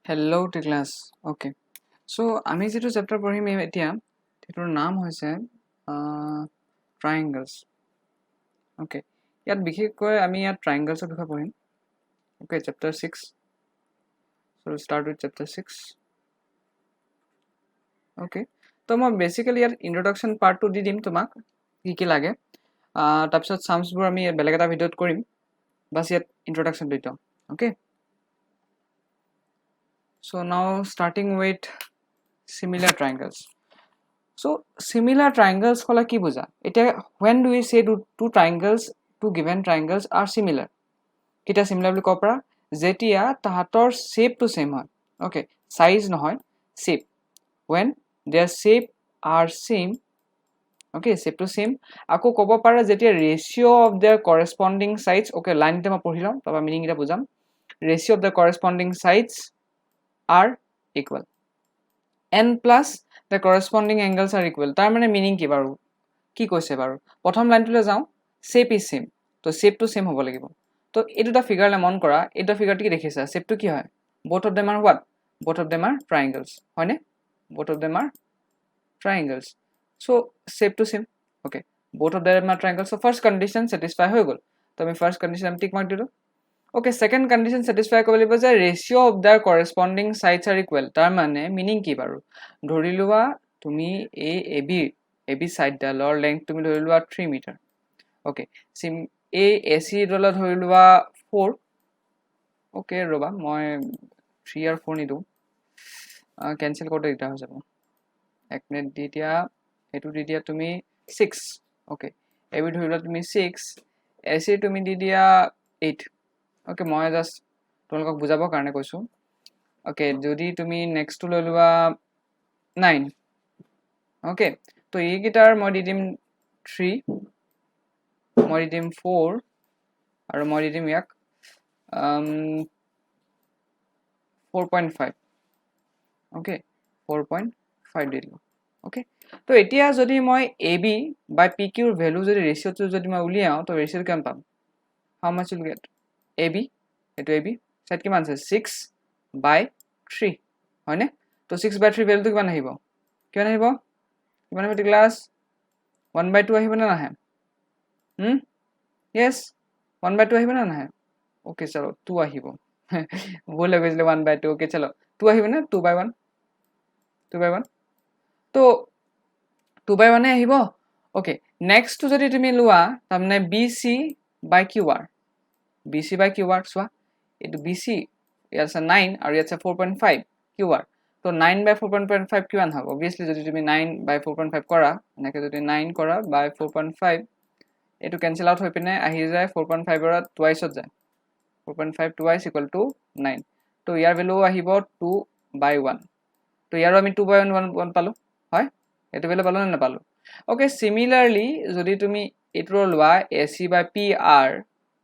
Hello to class. Okay. So আমি যেটো chapter পঢ়িম এতিয়া এটোৰ নাম হৈছে triangles. Okay. ইয়াত বিশেষকৈ আমি ইয়াত triangles বিষয়ে পঢ়িম. Okay, chapter 6. So we'll start with chapter 6. Okay. তো মই বেসিক্যালি ইয়াত ইন্ট্ৰোডাকশন পাৰ্টটো দি দিম তোমাক কি লাগে তাৰপিছত সামছবোৰ আমি বেলেগ এটা ভিডিঅ'ত কৰিম বাস ইয়াত ইন্ট্ৰোডাকশন দিটো okay. So now starting with similar triangles. So similar triangles kola ki buja eta when do we say two triangles two given triangles are similar kita similar boli kopra jetia tahator shape to same hoy okay size nohoy shape when their shape are same okay shape to same ako kobo para jetia ratio of their corresponding sides okay line te ma pohilom taba meaning eta bujam ratio of the corresponding sides are equal n plus the corresponding angles are equal tar mane meaning ki baru কি কৈছে বাৰু প্ৰথম লাইনটোলৈ যাও shape is same তো shape to same হ'ব লাগিব তো এই দুটা ফিগাৰলে মন কৰা এই দুটা ফিগাৰটো কি দেখিছা shape to কি হয় both of them are what both of them are triangles হয়নে both of them are triangles so shape to same okay both of them are triangles so first condition satisfy হৈ গল তো আমি first condition আমি টিক mark দিলো okay second condition satisfy কৰিব লাগিব যে ratio of their corresponding sides are equal তাৰ মানে meaning কি বাৰু ধৰি লোৱা তুমি AB side ডালৰ length তুমি ধৰি লোৱা 3 মিটাৰ okay sim AC ডলা ধৰি লোৱা 4 okay ৰবা মই 3 আৰু 4 নিদু cancel কৰোতে এটা হৈ যাব এক মিনিট দি দিয়া এটো দি দিয়া তুমি 6 okay AB ধৰি লোৱা তুমি 6 AC তুমি দি দিয়া 8 okay মই জাস্ট তোমালোকক বুজাবৰ কাৰণে কৈছো okay যদি তুমি নেক্সট লৈ লোৱা 9 okay তো এই গিটাৰ মই দি দিম 3 মই দি দিম 4 আৰু মই দি দিম ইয়াক 4.5 okay 4.5 দিলো okay তো এতিয়া যদি মই AB by PQ ৰ ভ্যালু যদি ৰেশিওটো যদি মই উলিয়াও তো ৰেশিও কিমান পাম how much will get AB এটো AB সাইড কিমান আছে 6 by 3 হয়নে তো 6 by 3 ভ্যালুটো কিমান আহিব কিমান আহিব ক্লাস 1 by 2 আহিব না নাহে yes 1 by 2 আহিব না নাহে okay চলো 2 আহিব ভুল হৈ গৈছিল 1 by 2 okay চলো 2 আহিব না 2 by 1 2 by 1 তো 2 by 1 আহিব okay next to যদি তুমি লোৱা তাৰমানে BC by QR BC by QR চোৱা এটো BC ইয়াত আছে 9 আৰু ইয়াত আছে 4.5 QR তো 9 by 4.5 কিমান হ'ব obviously যদি তুমি 9 by 4.5 কৰা এনেকৈ যদি 9 কৰা by 4.5 এটো cancel out হৈ পিনে আহি যায় 4.5 ৰ twice ত যায় 4.5 twice equal to 9 তো ইয়াৰ ভ্যালু আহিব 2 by 1 তো ইয়াৰো আমি 2 by 1 পালো হয় এটো ভ্যালু পালো না পালো okay similarly যদি তুমি এটোৰ লোৱা AC by PR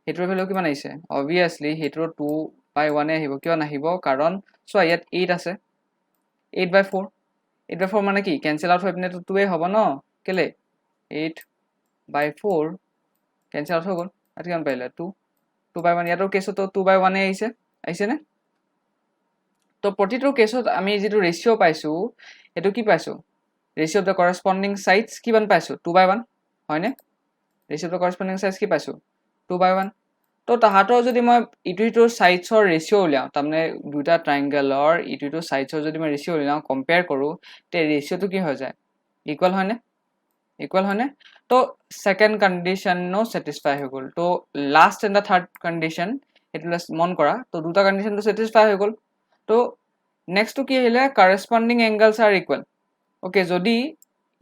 এটোৰ ভ্যালু কিমান আহিছে obviously হেটোৰ 2 by 1 আহিব কিয় নাহিব কাৰণ সো ইয়াত 8 আছে 8 by 4 8 by 4 মানে কি cancel out হৈ পিনে তো 2 এ হ'ব ন কেলে 8 by 4 cancel out হৈ গল আৰু কিমান পাইলা 2 by 1 ইয়াতো কেছতো 2 by 1 এ আহিছে নে তো প্ৰতিটো কেছত আমি যেটো ৰেশিও পাইছো এটো কি পাইছো ratio of the corresponding sides কিমান পাইছো 2 by 1 হয়নে ratio of the corresponding sides কি পাইছো 2 by 1 তো তাহাতৰ যদি মই ইটো সাইডছৰ ৰেশিও উলিয়াও তাৰমানে দুটা ট্ৰায়াঙ্গেলৰ ইটো সাইডছৰ যদি মই ৰেশিও উলিয়াও কম্পেয়াৰ কৰো তে ৰেশিওটো কি হৈ যায় ইকুয়াল হয়নে তো সেকেন্ড কন্ডিশন নো স্যাটিসফাই হৈ গল তো last and the third condition এটলা মন কৰা তো দুটা কন্ডিশন তো স্যাটিসফাই হৈ গল তো নেক্সট টু কি আহিলে corresponding angles are equal okay যদি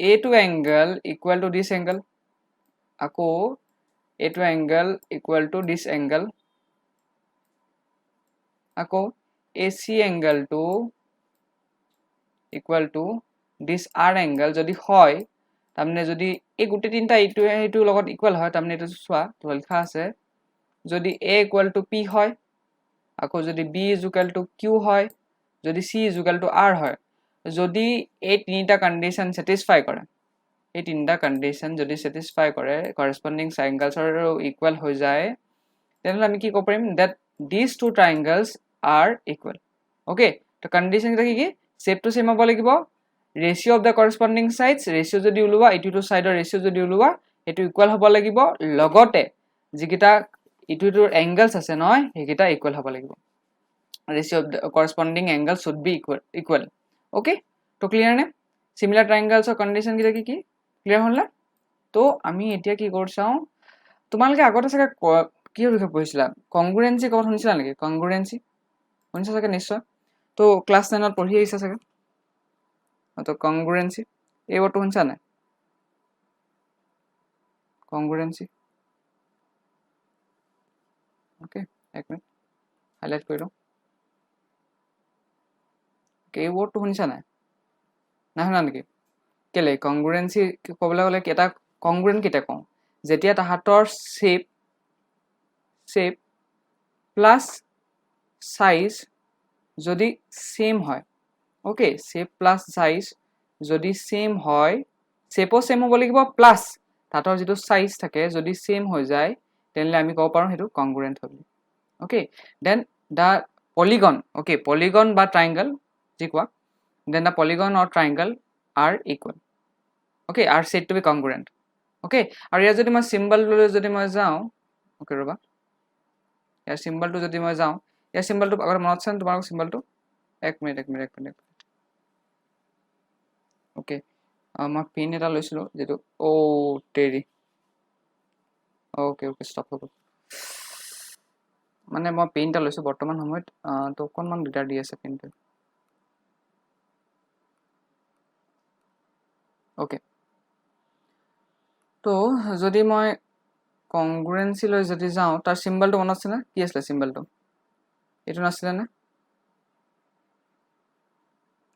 a2 angle equal to this angle আকৌ a2 angle equal to this angle আকৌ AC angle to equal to this r angle যদি হয় তাৰমানে যদি এই গুটি তিনটা এইটো লগত ইকুয়াল হয় তাৰমানে এটো চোৱা তো লিখা আছে যদি a equal to p হয় আকৌ যদি b is equal to q হয় যদি c is equal to r হয় যদি এই তিনটা কন্ডিশন স্যাটিসফাই কৰে এই তিনটা কন্ডিশন যদি স্যাটিসফাই কৰে corresponding triangles are equal হৈ যায় তেনলে আমি কি ক'ব পাৰিম that these two triangles are equal okay তো কন্ডিশন কি কি shape to same হ'ব লাগিব ratio of the corresponding sides ratio যদি উলোৱা ইটো সাইডৰ ratio যদি উলোৱা এটো ইকুয়াল হ'ব লাগিব লগতে যিকিটা ইটোৰ angles আছে নহয় হেকিটা ইকুয়াল হ'ব লাগিব ratio of the corresponding angles should be equal okay তো clear নে similar triangles or condition কি কি clear হল না তো আমি এতিয়া কি কৰ চাও তোমালকে আগতে সাকে কি লিখা পঢ়িছিলা কংগ্ৰুয়েন্সি কথা শুনিছিলা নেকি কংগ্ৰুয়েন্সি শুনিছা সাকে নিশ্চয় তো ক্লাস 9 ত পঢ়ি আহিছা সাকে তো কংগ্ৰুয়েন্সি এই ওটো শুনছা না কংগ্ৰুয়েন্সি ওকে এক মিনিট হাইলাইট কৰি লও কে ওটো শুনিছা না না শুনা নেকি কেলে কংগ্ৰুয়েন্সি কবলে হলে কেটা কংগ্ৰুয়েন্ট কিটা কও যেতিয়া তাহাতৰ shape plus size যদি same হয় okay shape plus size যদি same হয় shape ও same হ'ব লাগিব plus তাহাতৰ যেটো size থাকে যদি same হৈ যায় তেনলে আমি কব পাৰো হেতু congruent হ'ব okay then the polygon okay polygon বা triangle যি কোৱা then the polygon or triangle are equal okay are said to be congruent okay আৰু ইয়া যদি মই সিম্বল লৈ যদি মই যাও okay ৰবা ইয়াৰ সিম্বলটো যদি মই যাও ইয়াৰ সিম্বলটো আগৰ মনত আছে তোমাৰ সিম্বলটো এক মিনিট ওকে মই পিন এটা লৈছিলো যেটো ও টেৰি ওকে ষ্টপ হ'ব মানে মই পিনটা লৈছো বৰ্তমান সময়ত তো কোনমান ডিটা দি আছে পিনটো ওকে তো যদি মই কংগ্ৰুয়েন্সি লৈ যদি যাও তাৰ সিম্বলটো মনত আছে না কি আছিল সিম্বলটো এটো নাছিল না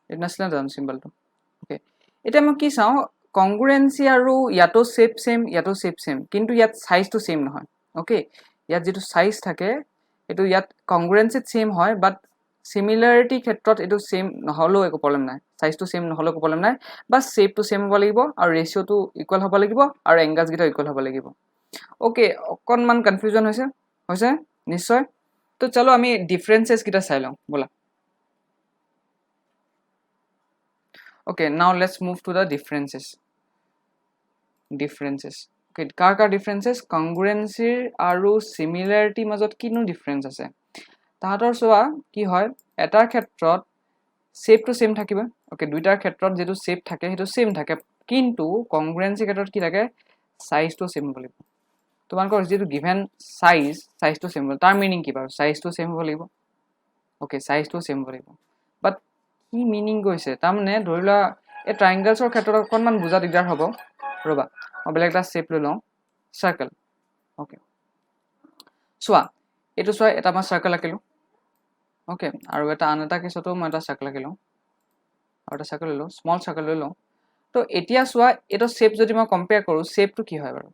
এটো নাছিল না সিম্বলটো ওকে এটা মই কি চাও কংগ্ৰুয়েন্সি আৰু ইয়াটো শেপ সেম কিন্তু ইয়াত সাইজটো সেম নহয় ওকে ইয়াত যেটো সাইজ থাকে এটো ইয়াত কংগ্ৰুয়েন্সি সেম হয় বাট সিমিলাৰিটি ক্ষেত্ৰত এটো সেম নহলো একো প্ৰবলেম নাই সাইজটো সেম নহলো একো প্ৰবলেম নাই বাস শেপটো সেম হ'ব লাগিব আৰু ৰেশিওটো ইকুয়াল হ'ব লাগিব আৰু এংগলস গিটা ইকুয়াল হ'ব লাগিব ওকে অকনমান কনফিউজন হৈছে নিশ্চয় তো চলো আমি ডিফারেন্সেস কিটা চাই লও বলা okay now let's move to the differences okay car differences congruency আৰু similarity মাজত কিনো difference আছে তাহাতৰ সোৱা কি হয় এটাৰ ক্ষেত্ৰত shape to same থাকিব okay দুইটাৰ ক্ষেত্ৰত যেটো shape থাকে হেতু same থাকে কিন্তু congruency ক্ষেত্ৰত কি থাকে size to same হ'ব লাগিব তোমালোকৰ যেটো given size to same তাৰ meaning কি বাৰু size to same হ'ব লাগিব okay size to same হ'ব লাগিব but কি meaning গৈছে তাৰ মানে ধৰিলা এই ট্ৰায়াঙ্গলছৰ ক্ষেত্ৰত অকনমান বুজা দিগদাৰ হ'ব ৰবা মই বেলেগ এটা শেপ লৈ লওঁ সাৰ্কেল ওকে সোৱা এটো সোৱা এটা মই সাৰ্কেল আঁকিলো ওকে আৰু এটা আন এটা কেছতো মই এটা সাৰ্কেল আঁকিলো আৰু এটা সাৰ্কেল ললো স্মল সাৰ্কেল লৈ লওঁ তো এতিয়া সোৱা এটো শেপ যদি মই কম্পেয়াৰ কৰো শেপটো কি হয় বাৰু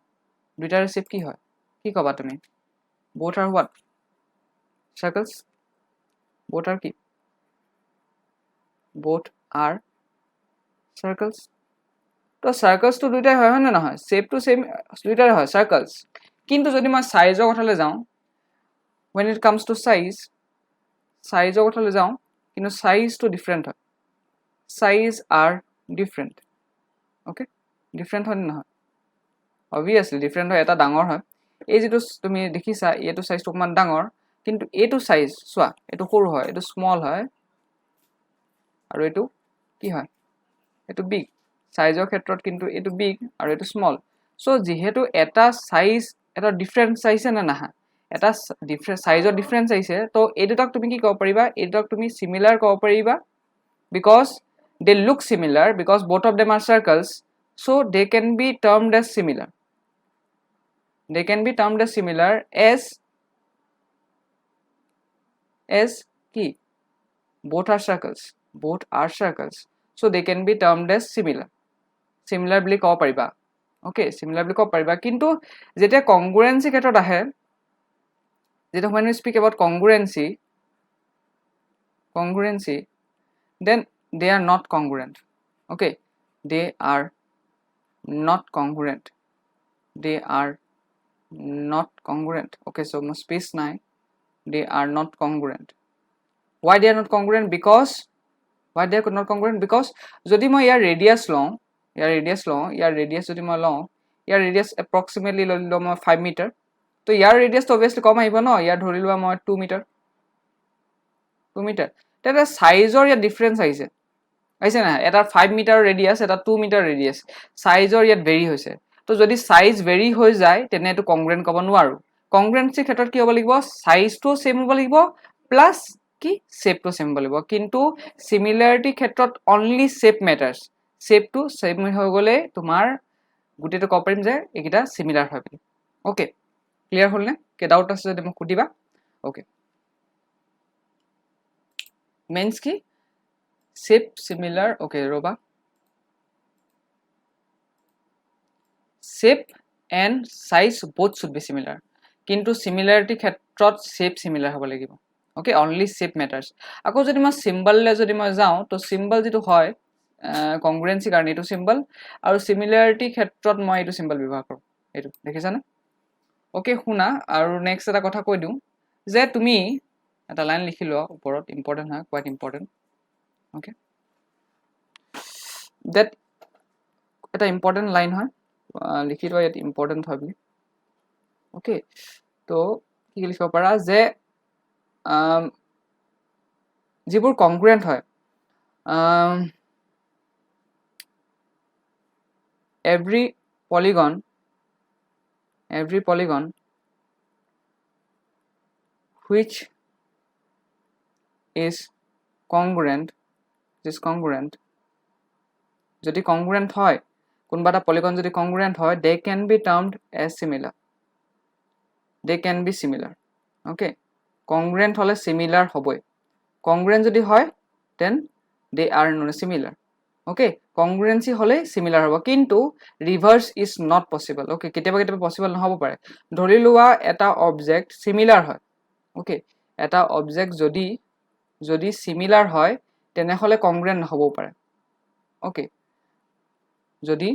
দুইটাৰ শেপ কি হয় কি কবা তুমি both are what circles both are কি both are circles তো সার্কেলস তো দুইটাই হয় না নহয় শেপ টু সেম দুইটাই হয় সার্কেলস কিন্তু যদি মই সাইজৰ কথালৈ যাও when it comes to সাইজৰ কথালৈ যাও কিন্তু সাইজ তো ডিফারেন্ট হয় size are different okay different হয় নহয় obviously different হয় এটা ডাঙৰ হয় এই যেটো তুমি দেখিছা এটো সাইজ তো অকমান ডাঙৰ কিন্তু এটো সাইজ সোৱা এটো সৰু হয় এটো স্মল হয় আৰু এটো কি হয় এটো বিগ সাইজৰ ক্ষেত্ৰত কিন্তু এটো বিগ আৰু এটো স্মল সো যেহেতু এটা সাইজ এটা ডিফাৰেন্ট সাইজে না না এটা ডিফাৰেন্ট সাইজৰ ডিফাৰেন্স আইছে তো এটোক তুমি কি কব পাৰিবা এটোক তুমি সিমিলাৰ কব পাৰিবা because they look similar because both of them are circles so they can be termed as similar as কি both are circles so they can be termed as similar বুলি কব পাৰিবা okay similar বুলি কব পাৰিবা কিন্তু যেতিয়া congruency ক্ষেত্ৰত আহে যেতিয়া when we speak about congruency then they are not congruent okay they are not congruent okay so my space 9 they are not congruent why they are not congruent because why they are not congruent because যদি মই ইয়াৰ ৰেডিয়াস লওঁ ইয়াৰ ৰেডিয়াস যদি মই লওঁ ইয়াৰ ৰেডিয়াস approximately লৈ লওঁ মই 5 metre তো ইয়াৰ ৰেডিয়াস তো obviously কম আহিব ন ইয়াৰ ধৰি লোৱা মই 2 মিটাৰ তেটা সাইজৰ ইয়াৰ ডিফাৰেন্স আহিছে না এটা 5 মিটাৰ ৰেডিয়াস এটা 2 মিটাৰ ৰেডিয়াস সাইজৰ ইয়াত ভেৰি হৈছে তো যদি সাইজ ভেৰি হৈ যায় তেনে এটো কংগ্ৰুৱেন্ট ক'ব নোৱাৰো কংগ্ৰুৱেন্সি ক্ষেত্ৰত কি হ'ব লাগিব সাইজটো সেম হ'ব লাগিব প্লাস কি শেপটো সেম হ'ব লাগিব কিন্তু সিমিলাৰিটি ক্ষেত্ৰত অনলি শেপ মেটাৰ্স শেপটো সেম হৈ গলে তোমাৰ গুটেটো ক'ব পাৰিম যে একিটা সিমিলাৰ হয় বুলি ওকে ক্লিয়াৰ হ'ল নে কে ডাউট আছে যদি মোক সুধিবা okay means ki shape similar okay roba shape and size both should be similar kintu similarity khetrot shape similar hobo lagibo okay only shape matters ako jodi ma symbol le jodi ma jao to symbol jitu hoy congruency karone etu symbol aru similarity khetrot moi etu symbol bibhar koru etu dekhisa na okay huna aru next eta kotha koi diu je tumi এটা line লিখি লোৱা ওপৰত important হয় quiet important okay that এটা important line হয় লিখি লোৱা ইয়াত ইম্পৰ্টেন্ট হয় বুলি ওকে তো কি লিখিব পাৰা যে যিবোৰ কংগ্ৰুৱেন্ট হয় every polygon which is congruent যদি congruent হয় কোনবা এটা পলিগন যদি congruent হয় they can be termed as similar okay congruent হলে similar হবই congruent যদি হয় then they are not similar okay congruency হলে similar হব কিন্তু reverse is not possible okay কেতিয়াবা possible নহব পাৰে ধৰি লোৱা এটা অবজেক্ট similar হয় okay এটা অবজেক্ট যদি similar হয় তেনে হলে congruent নহব পাৰে okay যদি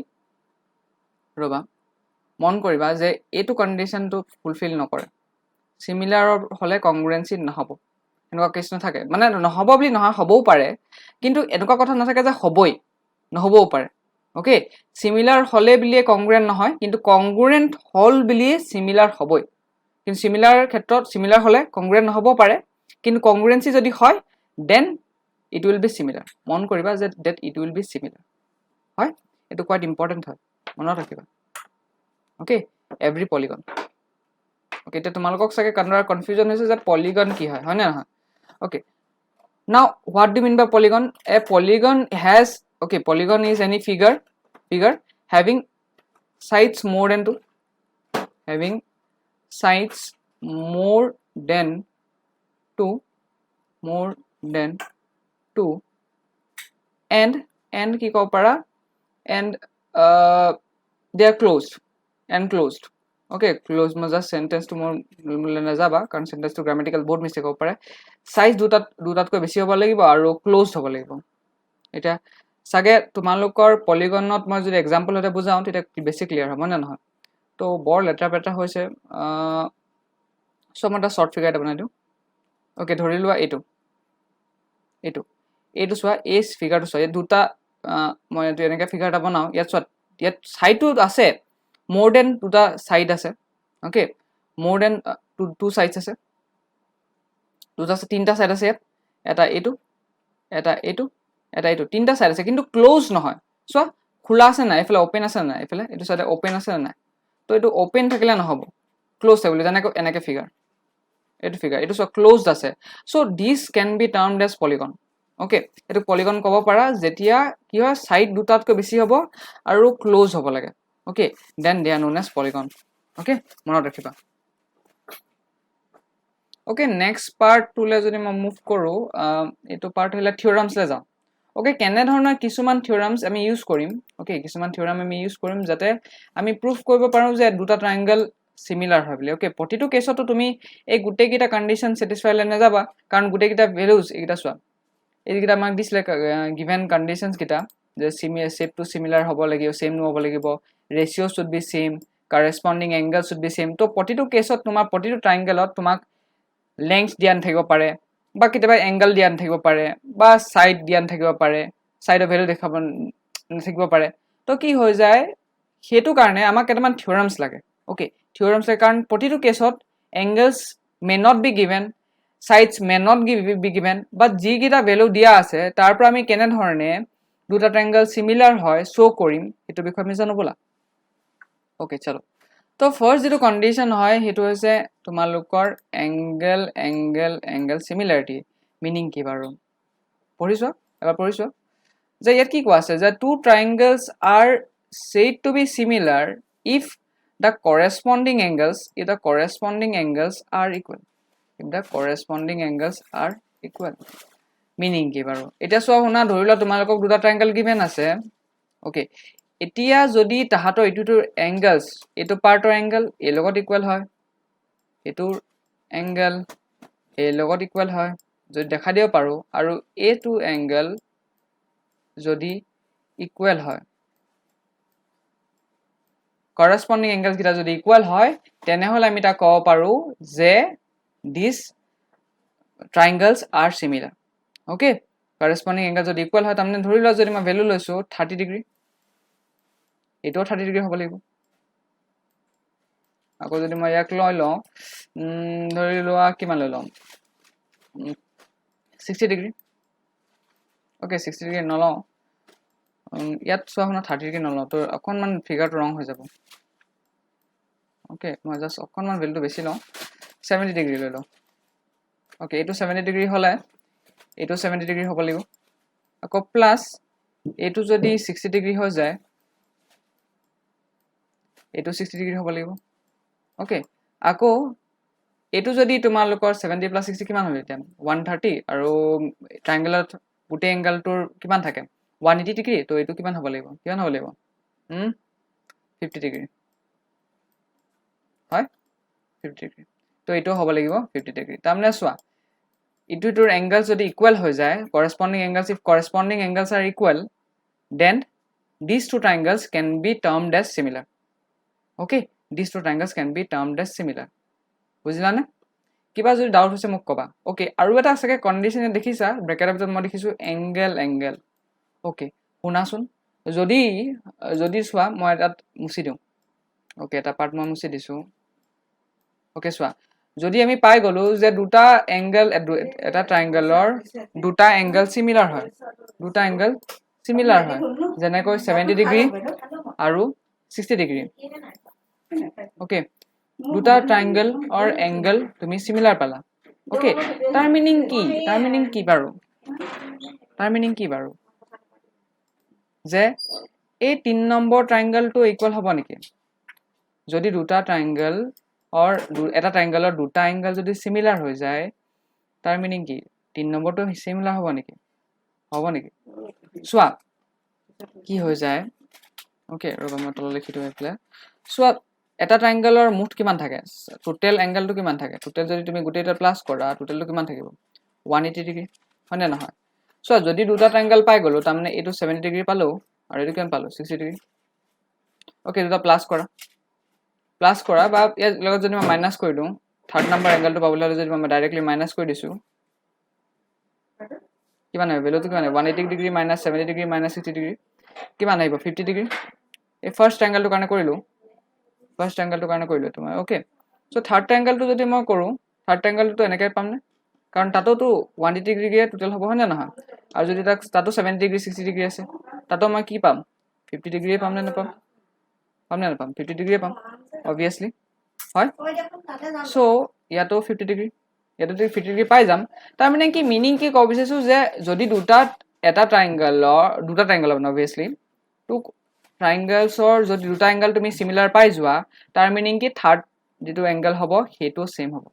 ৰবা মন কৰিবা যে এটো কন্ডিশনটো ফুলফিল নকৰে similar হলে congruency নহব এনেকুৱা কেছ নাথাকে মানে নহব বুলি নহয় হবও পাৰে কিন্তু এনেকুৱা কথা নাথাকে যে হবই নহবও পাৰে okay similar হলে বুলি congruent নহয় কিন্তু congruent হল বুলি similar হবই কিন্তু similar ক্ষেত্ৰত similar হলে congruent নহব পাৰে কিন্তু congruency যদি হয় then it will be similar মন কৰিবা যে that it will be similar হয় এটো কোৱাইট ইম্পৰ্টেন্ট হয় মনত ৰাখিবা okay every polygon okay এটা তোমালোকক সাকে কনফিউজন হৈছে যে polygon কি হয় হয় না নহয় okay now what do you mean by polygon a polygon has okay polygon is any figure having sides more than 2 having sides more than 2 and কি কব পাৰা and they are closed okay close maza sentence to more na jaba karon sentence to grammatical board mistake hob pare size dutat ko beshi hoba lagibo aru closed hoba lagibo eta sage tumalokor polygon not moi jodi example hote bujao eta beshi clear hobo na nohoy to bor letter peta hoise so mata short figure eta banai diu okay dhori lua etu swa is figure to so duta মই এটো এনেকা figure এটা বানাও ইয়াত side two আছে more than দুটা side আছে okay more than two sides আছে দুটা তিনটা সাইড আছে এটা এটো তিনটা সাইড আছে কিন্তু ক্লোজ নহয় সো খোলা আছে না এফালে ওপেন আছে না এফালে এটো সাইডে ওপেন আছে না তো এটো ওপেন থাকিলে নহব ক্লোজ থাকিলে জানেক এনেকে ফিগার এটো সো ক্লোজড আছে so this can be termed as polygon okay এটো পলিগন কব পাৰা যেতিয়া কি হয় সাইড দুটাতকৈ বেছি হ'ব আৰু ক্লোজ হ'ব লাগে okay then they are known as polygon okay মনত ৰাখিবা okay next part to le jodi মই মুভ কৰো এটো পাৰ্ট হলা থিওৰামস লে যাও okay কেনে ধৰণৰ কিছুমান থিওৰামস আমি ইউজ কৰিম okay কিছুমান থিওৰাম আমি ইউজ কৰিম যাতে আমি প্ৰুফ কৰিব পাৰো যে দুটা ট্ৰায়াঙ্গল সিমিলাৰ হয় বুলি okay প্ৰতিটো কেছতো তুমি এই গুটে কিটা কন্ডিশন স্যাটিসফাই লে না যাবা কাৰণ গুটে কিটা ভ্যালুজ এইটা সোৱা এইকিটা আমাক দিছিলে given conditions kita যে shape to similar hobo lagibo same hobo lagibo ratio should be same corresponding angle should be same to প্ৰতিটো কেছত তোমাৰ প্ৰতিটো triangle ত তোমাক length দিয়ান থাকিব পাৰে বা কেতিয়াবা এংগল দিয়া নাথাকিব পাৰে বা সাইড দিয়া নাথাকিব পাৰে সাইডৰ ভ্যালু দেখাব নাথাকিব পাৰে তো কি হৈ যায় হেতু কাৰণে আমাক কেইটামান থিওৰামছ লাগে ওকে থিওৰামছ লাগে কাৰণ প্ৰতিটো কেছত angles may not be given sides may not be given but যি কিটা ভ্যালু দিয়া আছে তাৰ পৰা আমি কেনে ধৰণে দুটা ট্ৰায়াঙ্গল সিমিলাৰ হয় শো কৰিম এটো বিষয় আমি জানো বলা ওকে চলো তো ফাৰ্স্ট যেটো কন্ডিশন হয় হেতু হৈছে তোমালোকৰ এংগল এংগল এংগল সিমিলাৰিটি মিনিং কি বাৰু পঢ়িছো এবাৰ পঢ়িছো যে ইয়াত কি কোৱা আছে যে two triangles are said to be similar if the corresponding angles are equal if the corresponding angles are equal meaning কি বাৰু এটা চোৱা শুনা ধৰিলা তোমালোকক দুটা ট্ৰায়াঙ্গল গিভেন আছে ওকে এতিয়া যদি তাহাতৰ এটুটোৰ এংগলস এটো পাৰ্টৰ এংগল এ লগত ইকুয়াল হয় এটোৰ এংগল এ লগত ইকুয়াল হয় যদি দেখা দিও পাৰো আৰু এটো এংগল যদি ইকুয়াল হয় corresponding angles কিটা যদি ইকুয়াল হয় তেনেহলে আমি তা কব পাৰো যে these triangles are similar okay corresponding angles যদি ইকুয়াল হয় তামনে ধৰি লও যদি মই ভ্যালু লৈছো 30 ডিগ্ৰী এটো 30 ডিগ্ৰী হ'ব লাগিব আকৌ যদি মই ইয়াক লৈ লওঁ ধৰি লোৱা কিমান লৈ লম 60 ডিগ্ৰী ওকে 60 ডিগ্ৰী নলওঁ ইয়াত চোৱা শুনা 30 ডিগ্ৰী নলওঁ তো অকনমান ফিগাৰটো ৰং হৈ যাব ওকে মই জাস্ট অকনমান ভ্যালুটো বেছি লওঁ 70 ডিগ্ৰী লৈ লওঁ ওকে এটো 70 ডিগ্ৰী হলে এটো 70 ডিগ্ৰী হ'ব লাগিব আকৌ প্লাস এটো যদি 60 ডিগ্ৰী হৈ যায় এটো 60 ডিগ্ৰী হ'ব লাগিব ওকে আকৌ এটো যদি তোমালোকৰ 70 প্লাস 60 কিমান হ'ল এতিয়া 130 আৰু ট্ৰায়াঙ্গলত গোটে এংগলটোৰ কিমান থাকে 180 ডিগ্ৰী তো এটো কিমান হ'ব লাগিব 50 ডিগ্ৰী হয় 50 ডিগ্ৰী তো এটো হ'ব লাগিব 50 ডিগ্ৰী তামনে চোৱা ইটোৰ এংগলস যদি ইকুয়াল হৈ যায় corresponding angles if corresponding angles are equal then these two triangles can be termed as similar okay these two triangles can be termed as similar বুজিলা না কিবা যদি ডাউট হৈছে মোক কবা ওকে আৰু এটা আছে কন্ডিশন দেখিছা ব্ৰেকেটৰ ভিতৰত মই দেখিছো এংগল এংগল ওকে শুনাচোন যদি চোৱা মই এটাত মুছি দিও ওকে এটা পাৰ্ট মই মুছি দিছো ওকে চোৱা যদি আমি পাই গলো যে দুটা এংগল এটা ট্ৰায়াঙ্গলৰ দুটা এংগল সিমিলাৰ হয় দুটা এংগল সিমিলাৰ হয় যেনেকৈ 70 ডিগ্ৰী আৰু 60 ডিগ্ৰী ওকে দুটা ট্ৰায়াঙ্গল অৰ এংগল তুমি সিমিলাৰ পালা ওকে তাৰ মিনিং কি বাৰু যে এই 3 নম্বৰ ট্ৰায়াঙ্গলটো ইকুয়াল হ'ব নেকি যদি দুটা ট্ৰায়াঙ্গল অৰ এটা ট্ৰায়াঙ্গলৰ দুটা এংগল যদি সিমিলাৰ হৈ যায় তাৰ মিনিং কি 3 নম্বৰটো সিমিলাৰ হ'ব নেকি চোৱা কি হৈ যায় ওকে ৰবা মই তল লিখি দিও এপ্লাই চোৱা এটা ট্ৰায়াঙ্গলৰ মুঠ কিমান থাকে টোটাল এংগলটো কিমান থাকে টোটাল যদি তুমি গোটেইটা প্লাস কৰা টোটালটো কিমান থাকিব 180 ডিগ্ৰী হয়নে নহয় সো যদি দুটা ট্ৰায়াঙ্গল পাই গলো তাৰমানে এটো 70 ডিগ্ৰী পালো আৰু এটো কিমান পালো 60 ডিগ্ৰী ওকে দুটা প্লাস কৰা বা ইয়াৰ লগত যদি মই মাইনাস কৰি দিও থাৰ্ড নম্বৰ এংগলটো পাবলৈ হলে যদি মই ডাইৰেক্টলি মাইনাস কৰি দিছো কিমান হয় ভ্যালুটো কিমান 180 degree minus 70 degree minus 60 degree কিমান আহিব 50 ডিগ্ৰী এই ফাৰ্স্ট ট্ৰায়াঙ্গলটো কাৰণে কৰিলো তোমাৰ ওকে সো থাৰ্ড ট্ৰায়াঙ্গলটো যদি মই কৰো থাৰ্ড ট্ৰায়াঙ্গলটো এনেকৈ পাম নে কাৰণ তাতোটো 180 ডিগ্ৰী টোটাল হ'ব হয় না নহয় আৰু যদি তাতো 70 ডিগ্ৰী 60 ডিগ্ৰী আছে তাতো মই কি পাম 50 ডিগ্ৰী পাম নে নাপাম 50 ডিগ্ৰী পাম obviously হয় সো ইয়াতো 50 ডিগ্ৰী ইয়াতো 50 ডিগ্ৰী পাই যাম তাৰ মানে কি মিনিং কি কব বিচাৰিছো যে যদি এটা ট্ৰায়াঙ্গলৰ obviously টু ট্ৰায়াঙ্গলছৰ যদি দুটা এংগল তুমি সিমিলাৰ পাই যোৱা তাৰ মিনিং কি থাৰ্ড যেটো এংগল হ'ব হেটো সেম হ'ব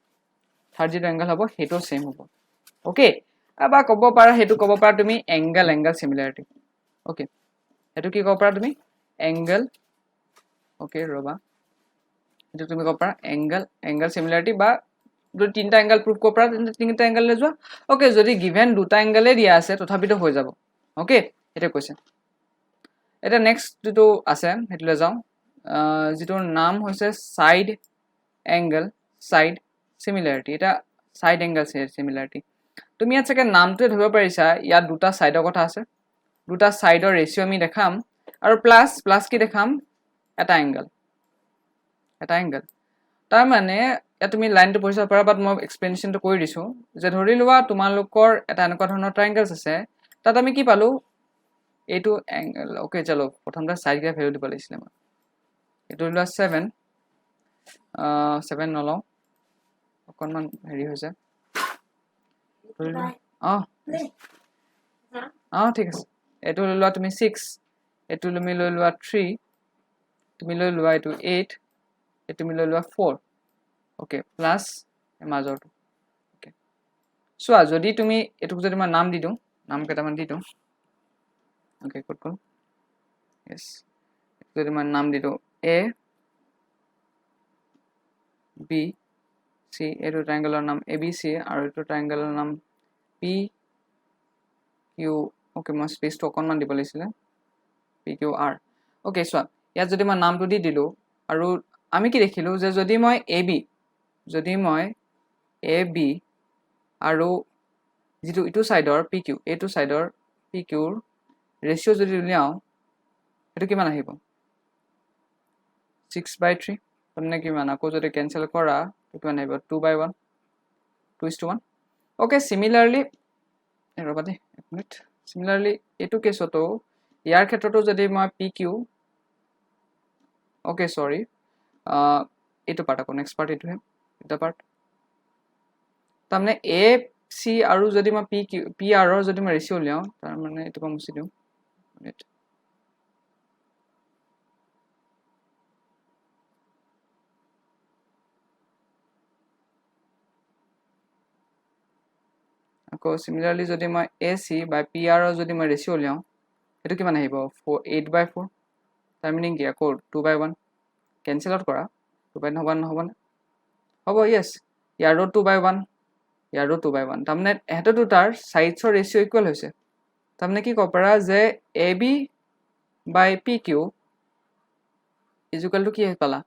ওকে আবা কব পাৰা তুমি এংগল সিমিলাৰিটি ওকে এটো কি কব পাৰা তুমি এংগল ওকে ৰবা এটো তুমি কব পাৰা এংগল সিমিলাৰিটি বা যদি তিনটা এংগল প্ৰুভ কৰিব পাৰা তেন্তে তিনটা এংগল লৈ যোৱা ওকে যদি গিভেন দুটা এংগলে দিয়া আছে তথাপিতো হৈ যাব ওকে এটা কৈছে এটা নেক্সট যেটো আছে হেতু লৈ যাও যেটোৰ নাম হৈছে সাইড এংগল সিমিলাৰিটি এটা সাইড এংগল সিমিলাৰিটি তুমি ইয়াত চাগে নামটোৱে ধৰিব পাৰিছা ইয়াত দুটা সাইডৰ কথা আছে দুটা সাইডৰ ৰেশিও আমি দেখাম আৰু প্লাস কি দেখাম এটা এংগল তাৰ মানে ইয়াত তুমি লাইনটো পঢ়িব পাৰা বাট মই এক্সপ্লেনেশ্যনটো কৰি দিছো যে ধৰি লোৱা তোমালোকৰ এটা এনেকুৱা ধৰণৰ ট্ৰায়াঙ্গলছ আছে তাত আমি কি পালো এইটো এংগল ওকে চলো প্ৰথমতে সাইড গিটা ভ্যালু দিব লাগিছিল মই এইটো লোৱা 7 নলও অকনমান হেৰি হৈছে ঠিক আছে এইটো লৈ লোৱা তুমি 6 এইটো তুমি লৈ লোৱা 3 তুমি লৈ লোৱা এইটো 8 এইটো তুমি লৈ লোৱা 4 ওকে প্লাস মাজৰটো ওকে সো যদি তুমি এটুক যদি মই নাম দি দিও নাম কেইটামান দি দিও ওকে কোড yes যদি মই নাম দি দিও a b c এইটো ট্ৰায়াঙ্গলৰ নাম abc আৰু এইটো ট্ৰায়াঙ্গলৰ নাম p q ওকে মই স্পেসটো অকনমান দিব লাগিছিল p q r okay so ইয়াত যদি মই নামটো দি দিলো আৰু আমি কি দেখিলো যে যদি মই ab আৰু যেটো ইটো সাইডৰ pq এইটো সাইডৰ pq ৰ ৰেশিও যদি উলিয়াও এটো কিমান আহিব 6/3 মানে কিমান আকৌ যদি ক্যান্সেল কৰা কিমান আহিব 2/1 2:1 ওকে সিমিলাৰলি ৰবা দে এক মিনিট সিমিলাৰলি এটো কেছতো ইয়াৰ ক্ষেত্ৰতো যদি মই pq ওকে সৰি এটো পাৰ্ট আকৌ নেক্সট পাৰ্ট এটো হে এটা পাৰ্ট তাৰমানে a c আৰু যদি মই p r ৰ যদি মই ৰেশিও উলিয়াও তাৰ মানে এটো মই মুছি দিও আকৌ সিমিলাৰলি যদি মই ac বাই pr ৰ যদি মই ৰেশিও উলিয়াও এটো কিমান আহিব 8/4 তাৰ মিনিং কি আকৌ 2/1 ক্যান্সেল আউট কৰা 2/1 নহবনে হ'ব yes ইয়াৰো 2/1 ইয়াৰো 2/1 তাৰমানে এটো দুটাৰ সাইডছৰ ৰেশিও ইকুৱেল হৈছে তাৰমানে কি ক'ব পাৰা যে ab by pq is equal to কি পালা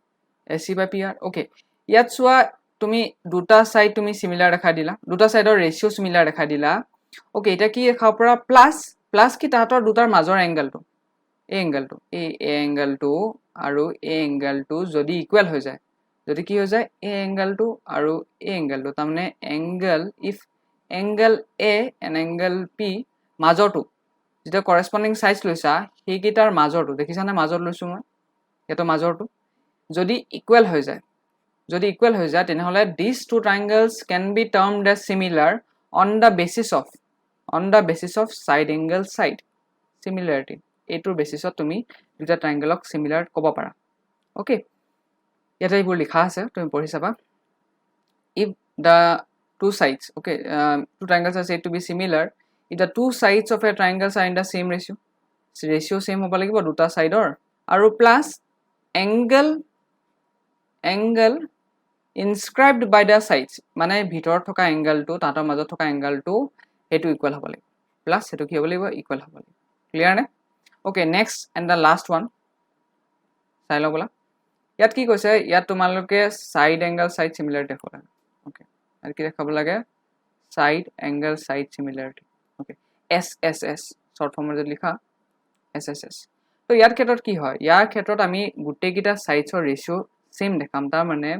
ac বাই pr ওকে ইয়াত চোৱা তুমি দুটা সাইড তুমি সিমিলাৰ দেখা দিলা দুটা সাইডৰ ৰেশিও সিমিলাৰ দেখা দিলা ওকে এটা কি দেখাব পৰা প্লাস কি তাহাতৰ দুটাৰ মাজৰ এংগলটো এই এংগলটো আৰু এই এংগলটো যদি ইকুৱেল হৈ যায় যদি কি হৈ যায় এই এংগলটো আৰু এই এংগলটো তাৰমানে angle if angle a and angle p মাজৰটো যেটা কৰেসপন্ডিং সাইজ লৈছা হেকিটাৰ মাজৰটো দেখিছানে মাজৰ লৈছো মই এটো মাজৰটো যদি ইকুৱেল হৈ যায় তেনেহলে these two triangles can be termed as similar on the basis of side angle side similarity এটোৰ বেসিছত তুমি দুটা ট্ৰায়াঙ্গলক সিমিলাৰ ক'ব পাৰা ওকে ইয়াতে এইবোৰ লিখা আছে তুমি পঢ়ি চাবা if the two sides okay two triangles are said to be similar if the two sides of a triangle are in the same ratio same হ'ব লাগিব দুটা সাইডৰ আৰু plus angle inscribed by the sides মানে ভিতৰত থকা এংগলটো তাতৰ মাজত থকা এংগলটো হেতু ইকুৱেল হ'ব লাগিব প্লাস হেতু কি হ'ব লাগিব ইকুৱেল হ'ব লাগিব ক্লিয়াৰ নে okay next and the last one চাই লও বলা ইয়াত কি কৈছে ইয়াত তোমালোকে সাইড এংগল সাইড সিমিলাৰিটি দেখাব লাগে ওকে আৰু কি দেখাব লাগে side angle side similarity okay SSS short ফৰ্মত যদি লিখা SSS তো ইয়াৰ ক্ষেত্ৰত কি হয় ইয়াৰ ক্ষেত্ৰত আমি গুটে গিটা সাইডৰ ৰেশিও সেম দেখাম তাৰ মানে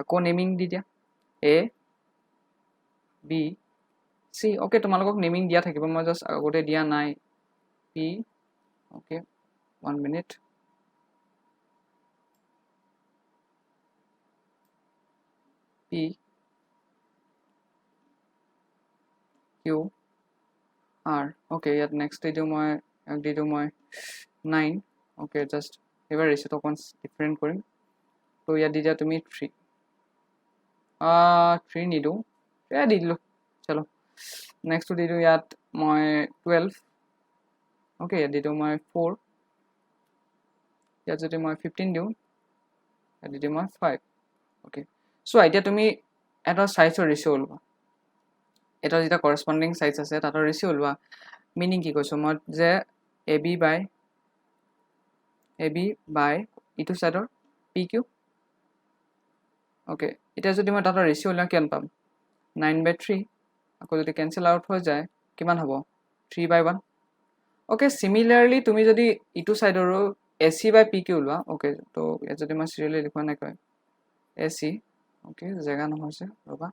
আকৌ নেমিং দি দিয়া A B C ওকে তোমালোকক নেমিং দিয়া থাকিব মই জাস্ট আগতে দিয়া নাই P okay 1 minute P Q R okay yet next di do মই 9 okay just এবাৰ ৰেশিওটো কোন ডিফাৰেন্ট কৰিম তো ইয়াত দি দিয়া তুমি 3 3 নিদো এ দি দিলো চলো নেক্সট দি দিও ইয়াত মই 12 okay ইয়াত দি দিও মই 4 ইয়াত যদি মই 15 দিও ইয়াত দি দিও মই 5 okay সো এতিয়া তুমি এটা সাইজৰ ৰেশিও লবা এটা যেটা কৰেসপন্ডিং সাইজ আছে তাতৰ ৰেশিও লবা মিনিং কি কৈছো মই যে AB বাই ইটো সাইডৰ PQ ওকে এটা যদি মই তাতৰ ৰেশিও লওঁ কিমান পাম 9/3 আকৌ যদি কেনসেল আউট হৈ যায় কিমান হ'ব 3/1 ওকে সিমিলাৰলি তুমি যদি ইটো সাইডৰো AC বাই PQ লোৱা ওকে তো ইয়াত যদি মই সিৰিয়ালি লিখোৱা নাই কয় AC ওকে জায়গা নহৈছে ৰবা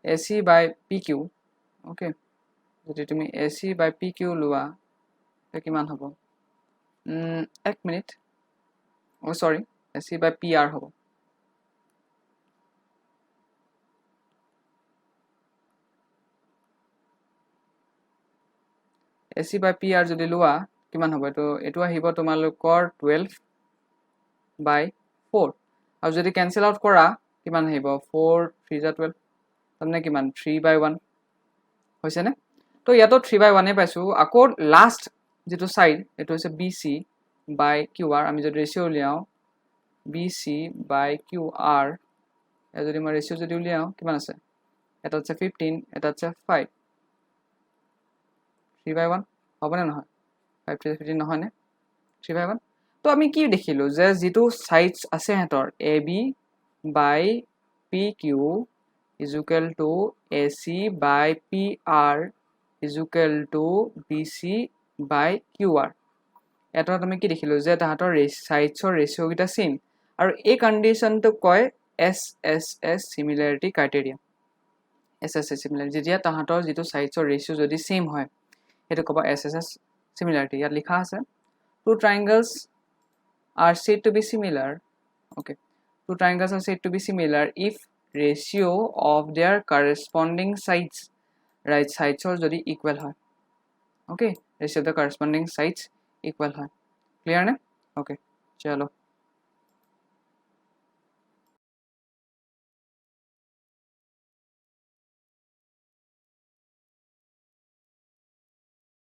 AC বাই PQ ওকে যদি তুমি AC বাই PQ লোৱা তে কিমান হ'ব 1 মিনিট ও সৰি AC বাই PR হ'ব AC by PR যদি লোৱা কিমান হ'ব এটো আহিব তোমালোকৰ 12/4 আৰু যদি কেনসেল আউট কৰা কিমান আহিব 4 3 12 তাৰমানে কিমান 3/1 হৈছে নে তো ইয়াতো 3/1 এ পাইছো আকৌ লাষ্ট যেটো সাইড এটো হৈছে BC by QR আমি যদি ৰেশিও উলিয়াও BC by QR এ যদি মই ৰেশিও যদি উলিয়াও কিমান আছে এটা আছে 15 এটা আছে 5 3/1 হবে না নহয় 5 3 15 নহয় নে 3/1 তো আমি কি দেখিলো যে যেটো সাইডস আছে হেতৰ AB by PQ is equal to AC by PR is equal to BC by QR এটা তুমি কি দেখিলো যে তাহাতৰ সাইডসৰ ৰেশিও গিটা সেম আৰু এই কন্ডিশনটো কয় SSS similarity criteria SSS similarity যেতিয়া তাহাতৰ যেটো সাইডসৰ ৰেশিও যদি সেম হয় এটো কবা SSS similarity ইয়াত লিখা আছে two triangles are said to be similar okay two triangles are said to be similar if ratio of their corresponding sides right sides or jodi equal hoy okay ratio of the corresponding sides equal hoy clear na okay chalo